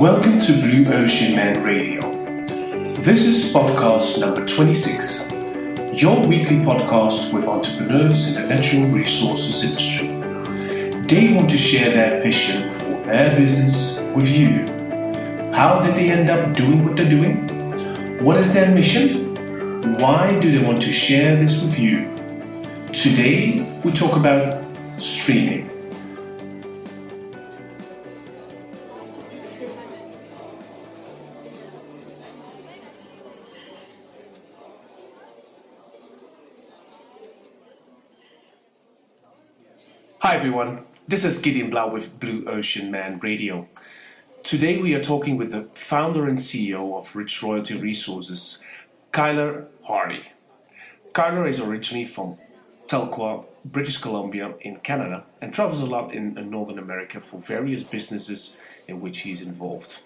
Welcome to Blue Ocean Man Radio. This is podcast number 26, your weekly podcast with entrepreneurs in the natural resources industry. They want to share their passion for their business with you. How did they end up doing what they're doing? What is their mission? Why do they want to share this with you? Today, we talk about streaming. Hi everyone, this is Gideon Blau with Blue Ocean Man Radio. Today we are talking with the founder and CEO of Rich Royalty Resources, Kyler Hardy. Kyler is originally from Telqua, British Columbia in Canada and travels a lot in Northern America for various businesses in which he's involved.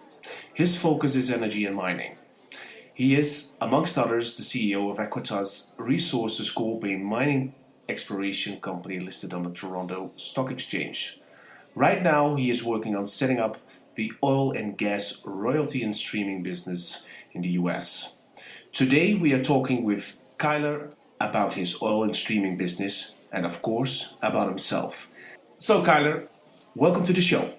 His focus is energy and mining. He is, amongst others, the CEO of Equitas Resources Corp, a mining exploration company listed on the Toronto Stock Exchange. Right now, he is working on setting up the oil and gas royalty and streaming business in the US. Today, we are talking with Kyler about his oil and streaming business and, of course, about himself. So, Kyler, welcome to the show.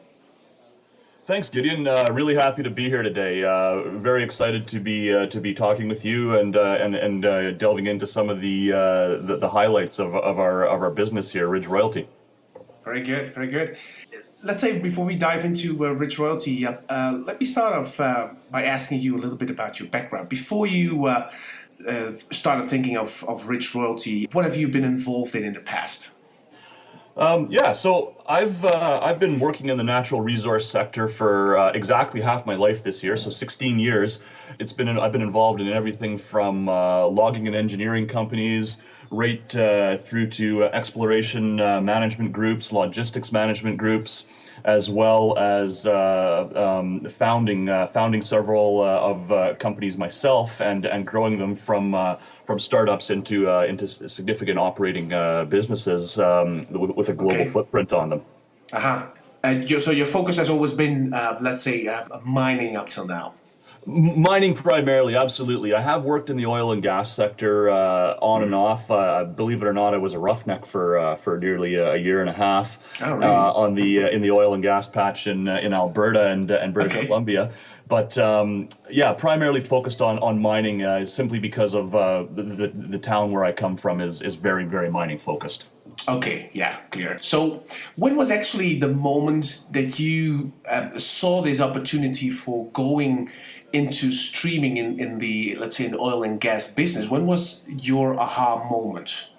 Thanks, Gideon. Really happy to be here today. Very excited to be talking with you and delving into some of the highlights of our business here, Ridge Royalty. Very good, very good. Let's say before we dive into Ridge Royalty, let me start off by asking you a little bit about your background. Before you started thinking of Ridge Royalty, what have you been involved in the past? So I've been working in the natural resource sector for exactly half my life this year, so 16 years. I've been involved in everything from logging and engineering companies, right through to exploration management groups, logistics management groups, as well as founding several of companies myself and growing them from startups into significant operating businesses with a global footprint on them. And so your focus has always been, mining up till now. Mining primarily, absolutely. I have worked in the oil and gas sector on and off. Believe it or not, I was a roughneck for nearly a year and a half. Oh, really? In the oil and gas patch in Alberta and British Columbia. But primarily focused on mining simply because of the town where I come from is very, very mining focused. Okay, yeah, clear. So when was actually the moment that you saw this opportunity for going into streaming in the, let's say, in the oil and gas business? When was your aha moment?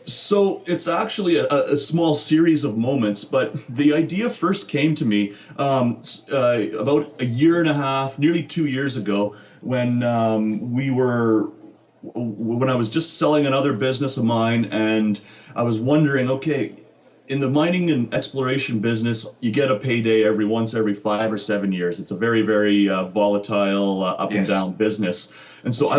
So it's actually a small series of moments, but the idea first came to me about a year and a half, nearly 2 years ago, when I was just selling another business of mine, and I was wondering, okay, in the mining and exploration business, you get a payday every 5 or 7 years. It's a very, very volatile, up and down business. And so I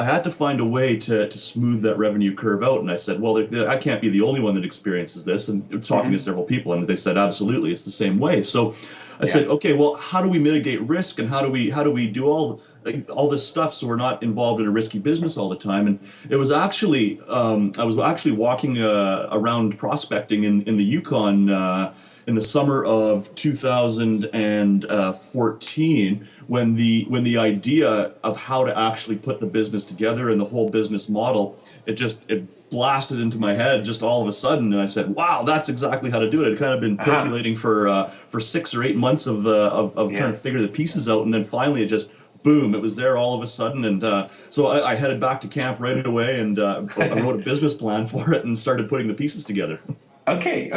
had to find a way to smooth that revenue curve out. And I said, well, I can't be the only one that experiences this. And talking to several people, and they said, absolutely, it's the same way. So I said, okay, well, how do we mitigate risk, and how do we do all this stuff so we're not involved in a risky business all the time? And it was actually I was actually walking around prospecting in the Yukon in the summer of 2014 when the idea of how to actually put the business together and the whole business model, it blasted into my head just all of a sudden, and I said, wow, that's exactly how to do it. I'd kind of been percolating for 6 or 8 months of trying to figure the pieces out, and then finally it just boom, it was there all of a sudden. And so I headed back to camp right away, and I wrote a business plan for it and started putting the pieces together. Okay,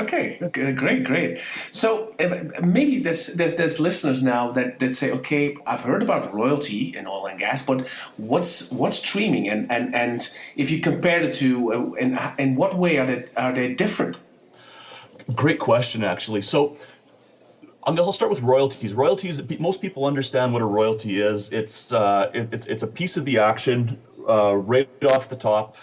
great. So maybe there's listeners now that say, okay, I've heard about royalty in oil and gas, but what's streaming, and if you compare the two, in what way are they different? Great question, actually. So I'll start with royalties. Royalties, most people understand what a royalty is. It's a piece of the action right off the top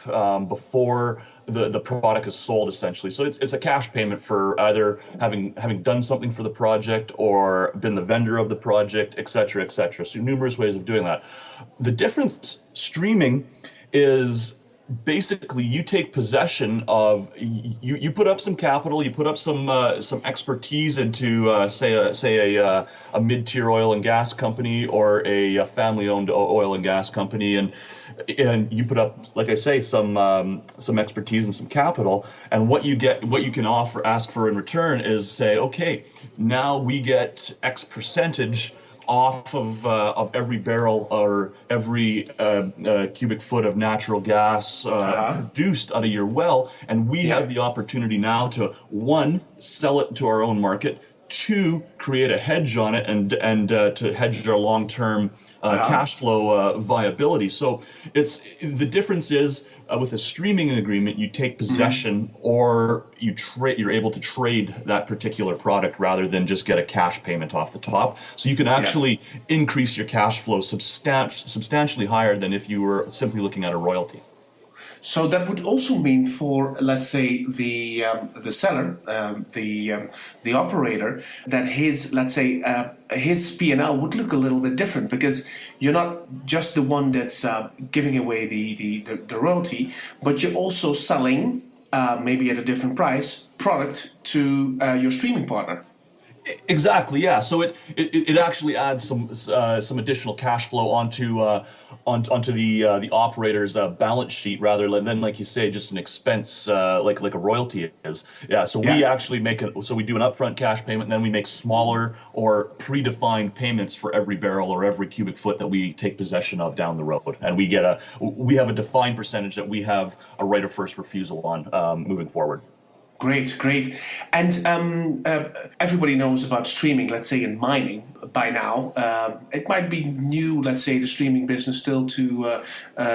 before the product is sold essentially. So it's a cash payment for either having done something for the project or been the vendor of the project, et cetera, et cetera. So numerous ways of doing that. The difference streaming is basically you take possession of you put up some capital, you put up some expertise into a mid-tier oil and gas company or a family-owned oil and gas company, and you put up, like I say, some expertise and some capital, and what you can ask for in return is say, okay, now we get X percentage off of every barrel or every cubic foot of natural gas produced out of your well, and we have the opportunity now to, one, sell it to our own market, two, create a hedge on it, and to hedge our long-term cash flow viability. So the difference is with a streaming agreement, you take possession or you're able to trade that particular product rather than just get a cash payment off the top. So you can actually increase your cash flow substantially higher than if you were simply looking at a royalty. So that would also mean for, let's say, the seller, the operator, that his, let's say, his P&L would look a little bit different, because you're not just the one that's giving away the royalty, but you're also selling, maybe at a different price, product to your streaming partner. Exactly, yeah. So it actually adds some additional cash flow onto the operator's balance sheet rather than, like you say, just an expense like a royalty is. Yeah. So we actually we do an upfront cash payment, and then we make smaller or predefined payments for every barrel or every cubic foot that we take possession of down the road, and we have a defined percentage that we have a right of first refusal on moving forward. Great. And everybody knows about streaming, let's say, in mining by now. It might be new, let's say, the streaming business still to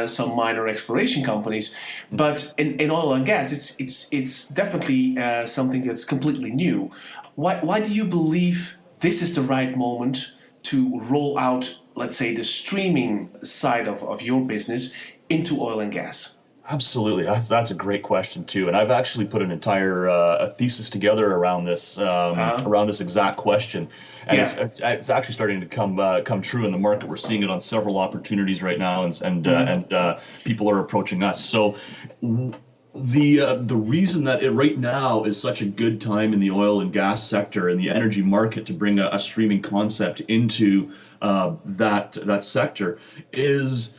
some minor exploration companies. But in oil and gas, it's definitely something that's completely new. Why do you believe this is the right moment to roll out, let's say, the streaming side of your business into oil and gas? Absolutely, that's a great question too, and I've actually put an entire a thesis together around this exact question, and it's actually starting to come true in the market. We're seeing it on several opportunities right now, and people are approaching us. So the reason that it right now is such a good time in the oil and gas sector and the energy market to bring a streaming concept into that sector is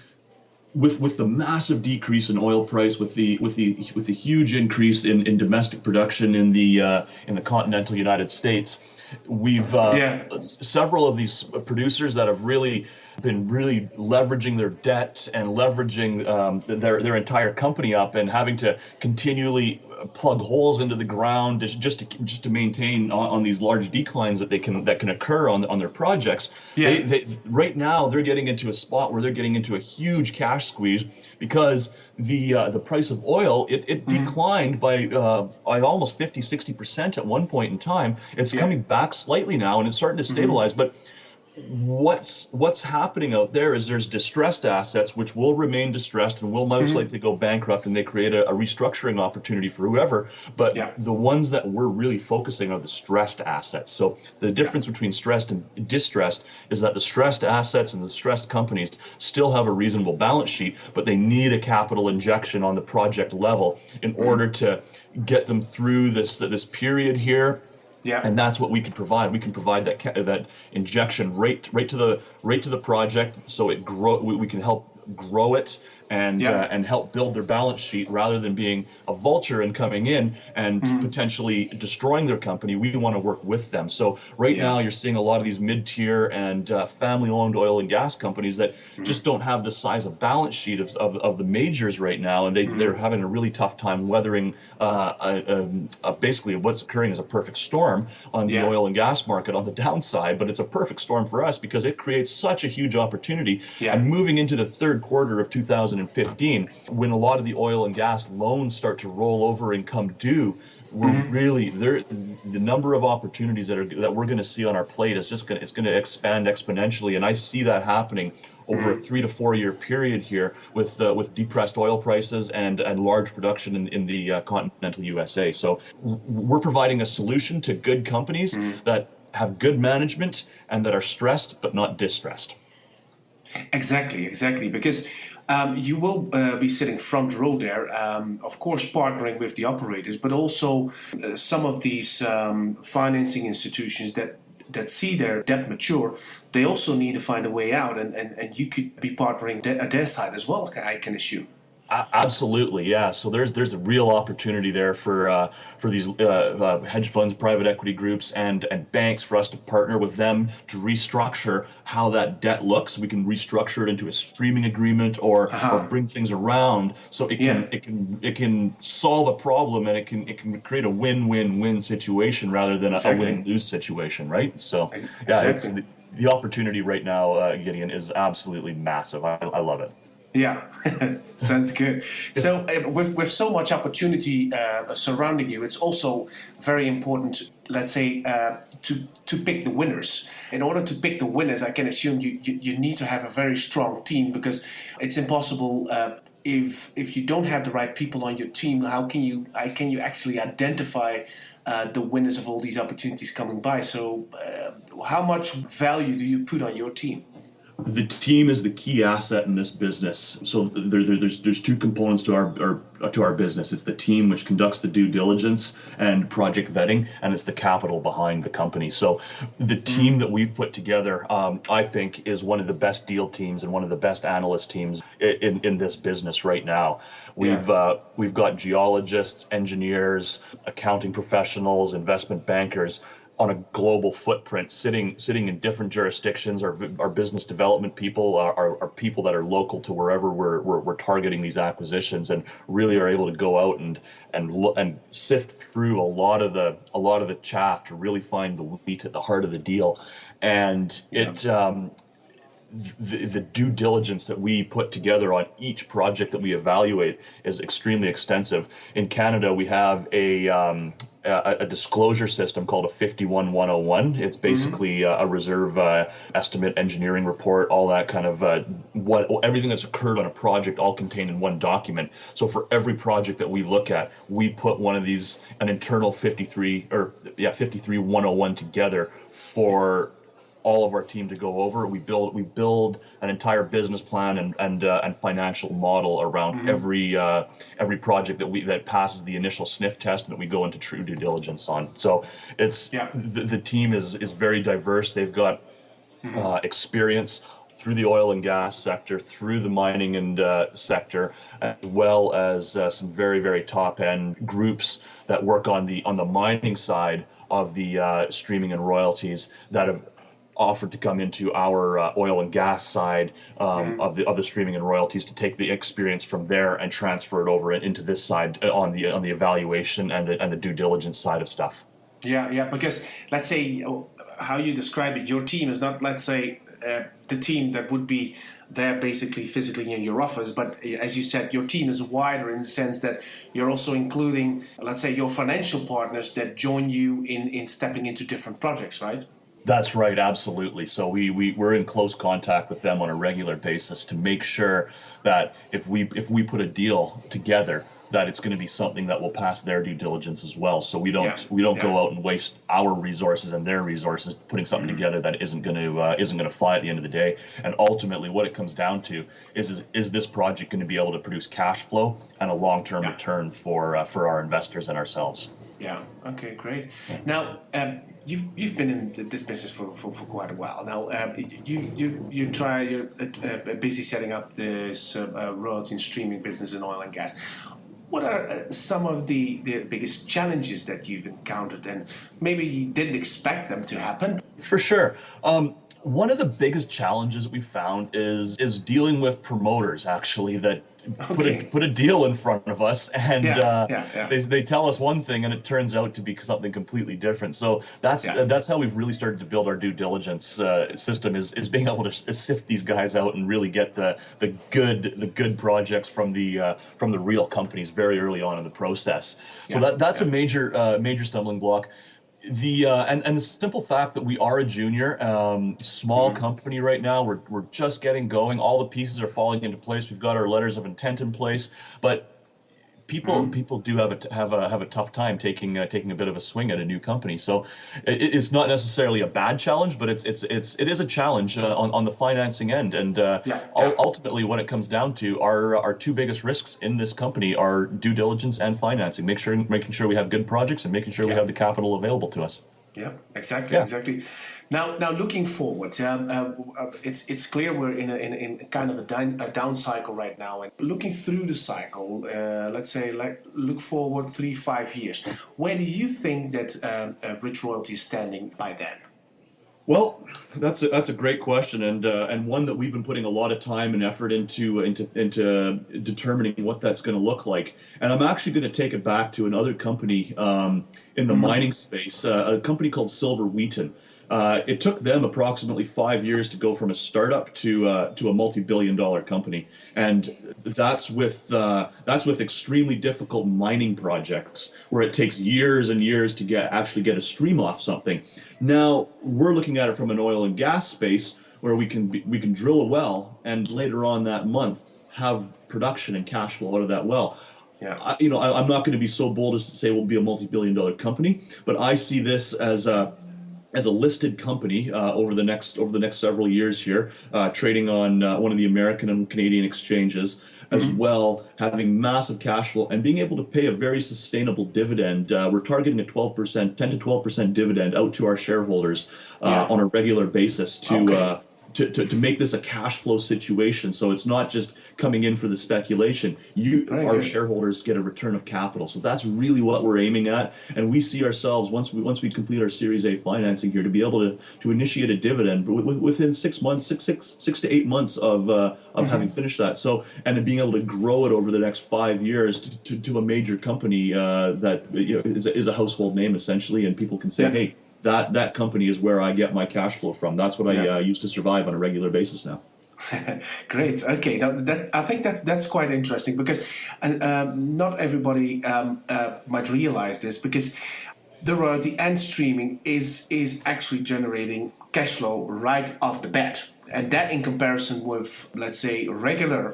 with the massive decrease in oil price, with the huge increase in domestic production in the continental United States. We've several of these producers that have really been leveraging their debt and leveraging their entire company up and having to continually plug holes into the ground just to maintain on these large declines that can occur on their projects. They right now they're getting into a spot where they're getting into a huge cash squeeze because the price of oil it declined by almost 50-60% at one point in time. It's coming back slightly now and it's starting to stabilize, but what's happening out there is there's distressed assets which will remain distressed and will most likely go bankrupt, and they create a restructuring opportunity for whoever. But the ones that we're really focusing on are the stressed assets. So the difference between stressed and distressed is that the stressed assets and the stressed companies still have a reasonable balance sheet, but they need a capital injection on the project level in order to get them through this period here. And that's what we can provide. We can provide that injection right to the project, so it we can help grow it and help build their balance sheet rather than being a vulture and coming in and potentially destroying their company. We want to work with them. So right now you're seeing a lot of these mid-tier and family-owned oil and gas companies that just don't have the size of balance sheet of the majors right now, and they're having a really tough time weathering basically what's occurring is a perfect storm on the oil and gas market on the downside, but it's a perfect storm for us because it creates such a huge opportunity. And moving into the third quarter of 2015, when a lot of the oil and gas loans start to roll over and come due, we're really the number of opportunities that we're going to see on our plate is just going to expand exponentially, and I see that happening over a 3 to 4 year period here with depressed oil prices and large production in the continental USA. So we're providing a solution to good companies that have good management and that are stressed but not distressed. Exactly. Because you will be sitting front row there, of course, partnering with the operators, but also some of these financing institutions that see their debt mature, they also need to find a way out, and you could be partnering at their side as well, I can assume. Absolutely, yeah. So there's a real opportunity there for these hedge funds, private equity groups, and banks for us to partner with them to restructure how that debt looks. We can restructure it into a streaming agreement or bring things around so it can solve a problem, and it can create a win-win-win situation rather than a win-lose situation, right? So yeah, it's the opportunity right now, Gideon, is absolutely massive. I love it. Yeah, sounds good. So with so much opportunity surrounding you, it's also very important, let's say, to pick the winners. In order to pick the winners, I can assume you need to have a very strong team, because it's impossible if you don't have the right people on your team. How can you actually identify the winners of all these opportunities coming by? So how much value do you put on your team? The team is the key asset in this business. So there's two components to our business. It's the team, which conducts the due diligence and project vetting, and it's the capital behind the company. So the team that we've put together, I think, is one of the best deal teams and one of the best analyst teams in this business right now. We've got geologists, engineers, accounting professionals, investment bankers on a global footprint, sitting in different jurisdictions. Our business development people are people that are local to wherever we're targeting these acquisitions, and really are able to go out and sift through a lot of the chaff to really find the wheat at the heart of the deal. And the due diligence that we put together on each project that we evaluate is extremely extensive. In Canada, we have a disclosure system called a 51101. It's basically a reserve estimate, engineering report, all that kind of everything that's occurred on a project, all contained in one document. So for every project that we look at, we put one of these, an internal 53101 together for all of our team to go over. We build an entire business plan and financial model around every project that passes the initial sniff test and that we go into true due diligence on. So it's the team is very diverse. They've got experience through the oil and gas sector, through the mining and sector, as well as some very, very top end groups that work on the mining side of the streaming and royalties that have offered to come into our oil and gas side of the streaming and royalties to take the experience from there and transfer it over into this side on the evaluation and the due diligence side of stuff. Yeah, because let's say how you describe it, your team is not, let's say, the team that would be there basically physically in your office, but as you said, your team is wider in the sense that you're also including, let's say, your financial partners that join you in stepping into different projects, right? That's right, absolutely. So we're in close contact with them on a regular basis to make sure that if we put a deal together, that it's going to be something that will pass their due diligence as well. So we don't go out and waste our resources and their resources putting something together that isn't going to fly at the end of the day. And ultimately, what it comes down to is this project going to be able to produce cash flow and a long-term return for our investors and ourselves. Yeah. Okay. Great. Now, you've been in this business for quite a while now. You're busy setting up this royalty and streaming business in oil and gas. What are some of the biggest challenges that you've encountered, and maybe you didn't expect them to happen? For sure. One of the biggest challenges that we found is dealing with promoters, actually, that put a deal in front of us, and they tell us one thing and it turns out to be something completely different. So that's how we've really started to build our due diligence system, is being able to sift these guys out and really get the good projects from the real companies very early on in the process. So that's a major stumbling block. And the simple fact that we are a junior, small company right now, we're just getting going. All the pieces are falling into place. We've got our letters of intent in place, but people do have a tough time taking a bit of a swing at a new company. So it's not necessarily a bad challenge, but it is a challenge on the financing end. And Yeah. ultimately, what it comes down to, our two biggest risks in this company are due diligence and financing. Making sure we have good projects and making sure we Yeah. have the capital available to us. Yeah, exactly, Yeah. exactly. Now, looking forward, it's clear we're in kind of a down cycle right now. And looking through the cycle, let's say, like look forward 3-5 years. Where do you think that Rich Royalty is standing by then? Well, that's a great question, and one that we've been putting a lot of time and effort into determining what that's going to look like. And I'm actually going to take it back to another company in the mining space, a company called Silver Wheaton. It took them approximately 5 years to go from a startup to a multi-billion-dollar company, and that's with extremely difficult mining projects where it takes years and years to actually get a stream off something. Now we're looking at it from an oil and gas space where we can drill a well and later on that month have production and cash flow out of that well. Yeah. I'm not going to be so bold as to say we'll be a multi-billion-dollar company, but I see this as a listed company over the next several years here, trading on one of the American and Canadian exchanges, as well, having massive cash flow and being able to pay a very sustainable dividend. We're targeting a 12%, 10 to 12% dividend out to our shareholders on a regular basis to make this a cash flow situation. So it's not just coming in for the speculation. Our shareholders get a return of capital. So that's really what we're aiming at. And we see ourselves, once we complete our Series A financing here, to be able to initiate a dividend within 6 months, six to 8 months of having finished that. So, and then being able to grow it over the next 5 years to a major company that is a household name essentially, and people can say, hey, that company is where I get my cash flow from. That's what I use to survive on a regular basis now. Great. Okay. Now I think that's quite interesting because not everybody might realize this, because the royalty and streaming is actually generating cash flow right off the bat. And that, in comparison with, let's say, regular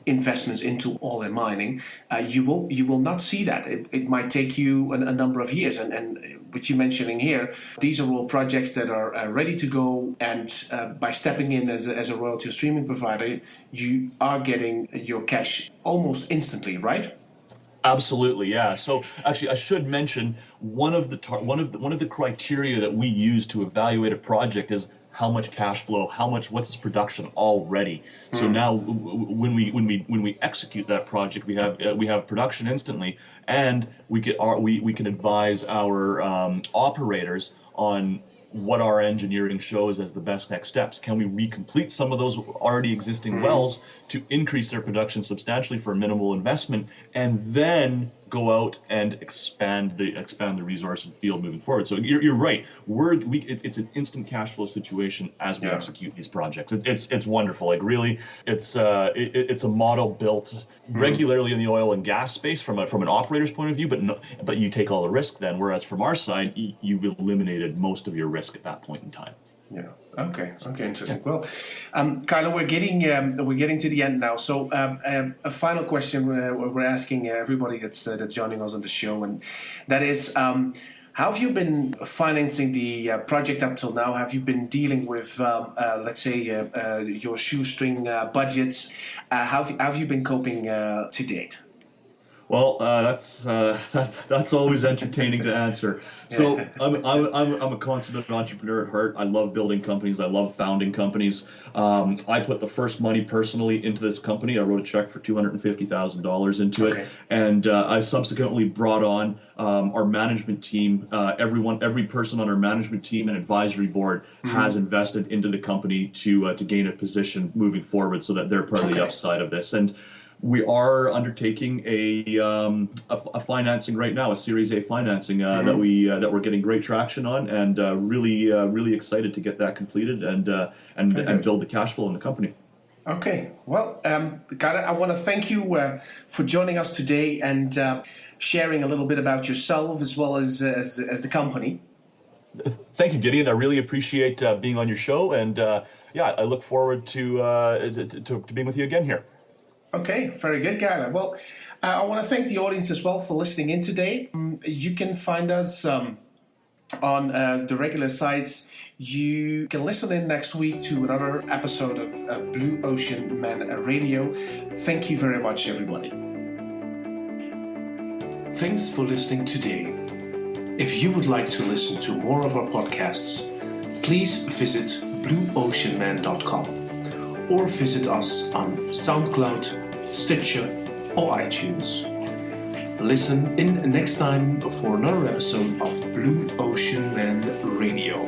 investments into oil and mining, you will not see that. It might take you a number of years. And what you're mentioning here, these are all projects that are ready to go. And by stepping in as a royalty streaming provider, you are getting your cash almost instantly, right? Absolutely, yeah. So actually, I should mention one of the criteria that we use to evaluate a project is how much cash flow, what's its production already. So now, when we execute that project, we have production instantly, and we can advise our operators on what our engineering shows as the best next steps. Can we recomplete some of those already existing wells to increase their production substantially for a minimal investment, and then go out and expand the resource and field moving forward? So you're right. It's an instant cash flow situation as we execute these projects. It's wonderful. Like really, it's a model built regularly in the oil and gas space from an operator's point of view, but you take all the risk then. Whereas from our side, you've eliminated most of your risk at that point in time. Yeah. Okay. Interesting. Well, Kyler, we're getting to the end now. So, a final question we're asking everybody that's joining us on the show, and that is, how have you been financing the project up till now? Have you been dealing with, let's say, your shoestring budgets? How have you been coping to date? Well, that's always entertaining to answer. So I'm a consummate entrepreneur at heart. I love building companies. I love founding companies. I put the first money personally into this company. I wrote a check for $250,000 into it, and I subsequently brought on our management team. Every person on our management team and advisory board has invested into the company to gain a position moving forward, so that they're part of the upside of this. And we are undertaking a financing right now, a Series A financing that we're getting great traction on, and really excited to get that completed and build the cash flow in the company. Okay, well, Kyler, I want to thank you for joining us today and sharing a little bit about yourself as well as the company. Thank you, Gideon. I really appreciate being on your show, and I look forward to being with you again here. Okay, very good, Kyler. Well, I want to thank the audience as well for listening in today. You can find us on the regular sites. You can listen in next week to another episode of Blue Ocean Man Radio. Thank you very much, everybody. Thanks for listening today. If you would like to listen to more of our podcasts, please visit blueoceanman.com or visit us on SoundCloud, Stitcher, or iTunes. Listen in next time for another episode of Blue Ocean Man Radio.